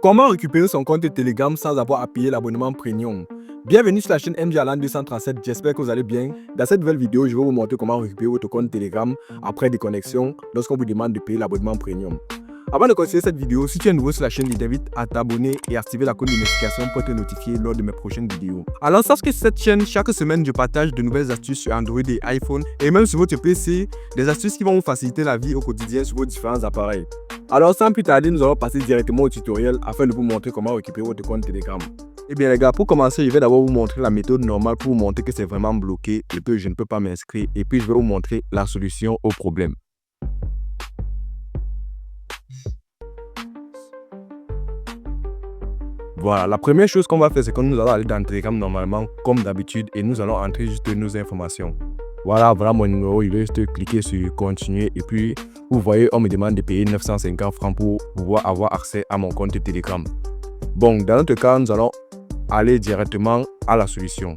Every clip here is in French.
Comment récupérer son compte Telegram sans avoir à payer l'abonnement premium? Bienvenue sur la chaîne MJ Alan 237, j'espère que vous allez bien. Dans cette nouvelle vidéo, je vais vous montrer comment récupérer votre compte Telegram après déconnexion lorsqu'on vous demande de payer l'abonnement premium. Avant de continuer cette vidéo, si tu es nouveau sur la chaîne, je t'invite à t'abonner et activer la cloche de notification pour être notifié lors de mes prochaines vidéos. Alors, sache que cette chaîne, chaque semaine, je partage de nouvelles astuces sur Android et iPhone et même sur votre PC, des astuces qui vont vous faciliter la vie au quotidien sur vos différents appareils. Alors, sans plus tarder, nous allons passer directement au tutoriel afin de vous montrer comment récupérer votre compte Telegram. Eh bien les gars, pour commencer, je vais d'abord vous montrer la méthode normale pour vous montrer que c'est vraiment bloqué et que je ne peux pas m'inscrire. Et puis, je vais vous montrer la solution au problème. Voilà, la première chose qu'on va faire, c'est que nous allons aller dans Telegram normalement, comme d'habitude, et nous allons entrer juste nos informations. Voilà mon numéro, je vais juste cliquer sur continuer et puis vous voyez, on me demande de payer 950 francs pour pouvoir avoir accès à mon compte Telegram. Bon, dans notre cas, nous allons aller directement à la solution.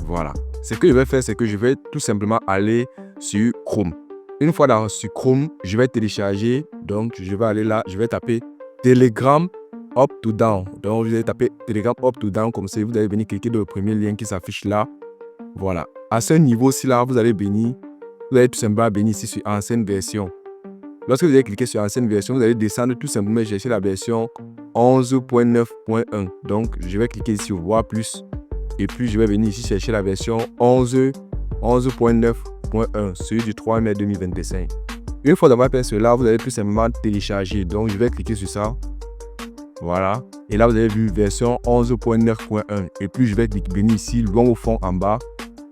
Voilà. Ce que je vais faire, c'est que je vais tout simplement aller sur Chrome. Une fois sur Chrome, je vais télécharger. Donc, je vais aller là, je vais taper Telegram Up to Down. Donc, vous allez taper Telegram Up to Down comme ça. Vous allez venir cliquer dans le premier lien qui s'affiche là. Voilà. À ce niveau-ci là, vous allez tout simplement venir ici sur ancienne version. Lorsque vous allez cliquer sur ancienne version, vous allez descendre tout simplement et chercher la version 11.9.1. Donc, je vais cliquer ici sur voir plus. Et puis, je vais venir ici chercher la version 11.9.1, celui du 3 mai 2025. Une fois d'avoir fait cela, vous allez tout simplement télécharger. Donc, je vais cliquer sur ça. Voilà. Et là, vous avez vu version 11.9.1. Et puis, je vais venir ici, loin au fond en bas.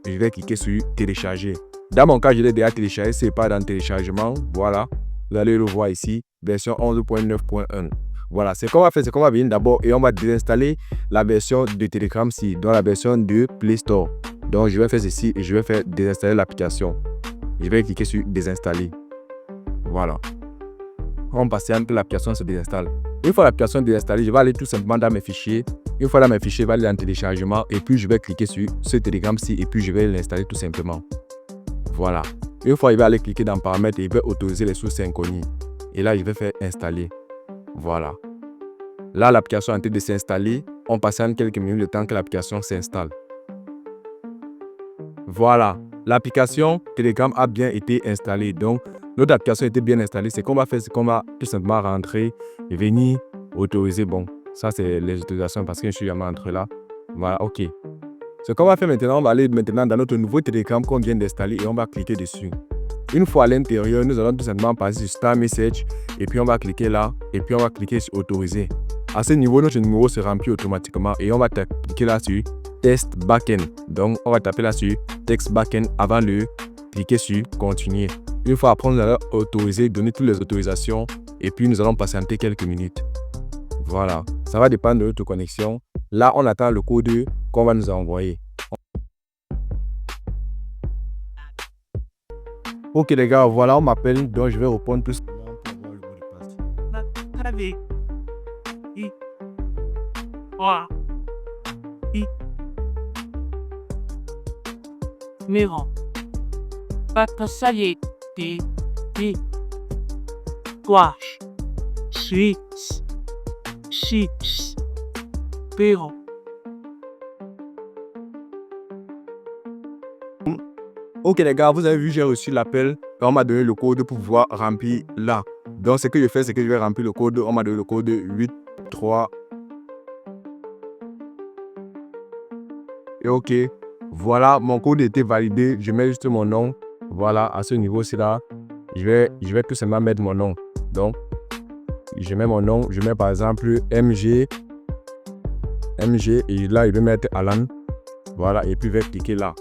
Et je vais cliquer sur télécharger. Dans mon cas, je l'ai déjà téléchargé. C'est pas dans le téléchargement. Voilà. Vous allez le voir ici, version 11.9.1. Voilà, ce qu'on va faire, c'est qu'on va venir d'abord et on va désinstaller la version de Telegram ici, dans la version de Play Store. Donc, je vais faire ceci et je vais faire désinstaller l'application. Je vais cliquer sur désinstaller. Voilà. On patiente que l'application se désinstalle. Une fois l'application désinstallée, je vais aller tout simplement dans mes fichiers. Une fois dans mes fichiers, je vais aller dans téléchargement et puis je vais cliquer sur ce Telegram-ci et puis je vais l'installer tout simplement. Voilà. Une fois, il va aller cliquer dans paramètres et il va autoriser les sources inconnues. Et là, je vais faire installer. Voilà. Là, l'application est en train de s'installer. On patiente quelques minutes le temps que l'application s'installe. Voilà. L'application Telegram a bien été installée. Donc, notre application était bien installée. Ce qu'on va faire, c'est qu'on va tout simplement rentrer et venir autoriser. Bon, ça, c'est les autorisations parce que je suis jamais entré là. Voilà, OK. Ce qu'on va faire maintenant, on va aller maintenant dans notre nouveau Telegram qu'on vient d'installer et on va cliquer dessus. Une fois à l'intérieur, nous allons tout simplement passer sur Start Message et puis on va cliquer là et puis on va cliquer sur Autoriser. À ce niveau, notre numéro se remplit automatiquement et on va cliquer là sur Test Backend. Donc, on va taper là sur Text Backend avant de cliquer sur Continuer. Une fois après, nous allons autoriser, donner toutes les autorisations et puis nous allons patienter quelques minutes. Voilà, ça va dépendre de notre connexion. Là, on attend le code qu'on va nous envoyer. Ok les gars, voilà, on m'appelle, donc je vais répondre plus pour voir le mot de passe. Numéro. Votre salut. Gouache. Suisse. Chips. Bureau. Ok les gars, vous avez vu, j'ai reçu l'appel et on m'a donné le code pour pouvoir remplir là. Donc ce que je fais, c'est que je vais remplir le code. On m'a donné le code 83. Et ok, voilà, mon code était validé. Je mets juste mon nom. Voilà, à ce niveau-ci là, je vais tout simplement mettre mon nom. Donc, je mets mon nom. Je mets par exemple MG. Et là, je vais mettre Alan. Voilà, et puis je vais cliquer là.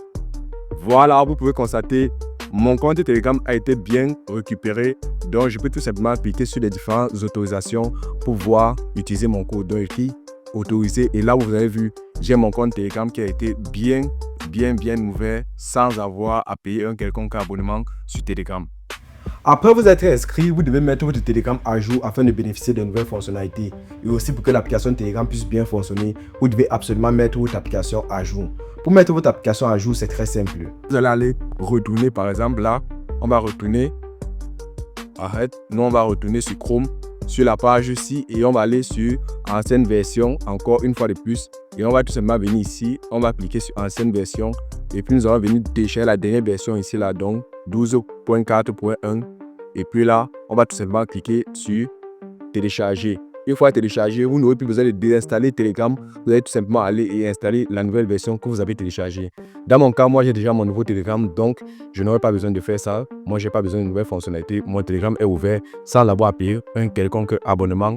Voilà, vous pouvez constater, mon compte Telegram a été bien récupéré. Donc, je peux tout simplement cliquer sur les différentes autorisations pour pouvoir utiliser mon code. Donc, je clique autoriser. Et là, vous avez vu, j'ai mon compte Telegram qui a été bien ouvert sans avoir à payer un quelconque abonnement sur Telegram. Après vous être inscrit, vous devez mettre votre Telegram à jour afin de bénéficier de nouvelles fonctionnalités. Et aussi pour que l'application Telegram puisse bien fonctionner, vous devez absolument mettre votre application à jour. Pour mettre votre application à jour, c'est très simple. Vous allez aller retourner par exemple là, on va retourner. Arrête, nous on va retourner sur Chrome sur la page ici et on va aller sur ancienne version encore une fois de plus. Et on va tout simplement venir ici, on va cliquer sur ancienne version et puis nous allons venir télécharger la dernière version ici là, donc 12.4.1. Et puis là, on va tout simplement cliquer sur télécharger. Une fois téléchargé, vous n'aurez plus besoin de désinstaller Telegram. Vous allez tout simplement aller et installer la nouvelle version que vous avez téléchargée. Dans mon cas, moi j'ai déjà mon nouveau Telegram, donc je n'aurai pas besoin de faire ça. Moi, j'ai pas besoin de nouvelles fonctionnalités. Mon Telegram est ouvert sans l'avoir à payer un quelconque abonnement.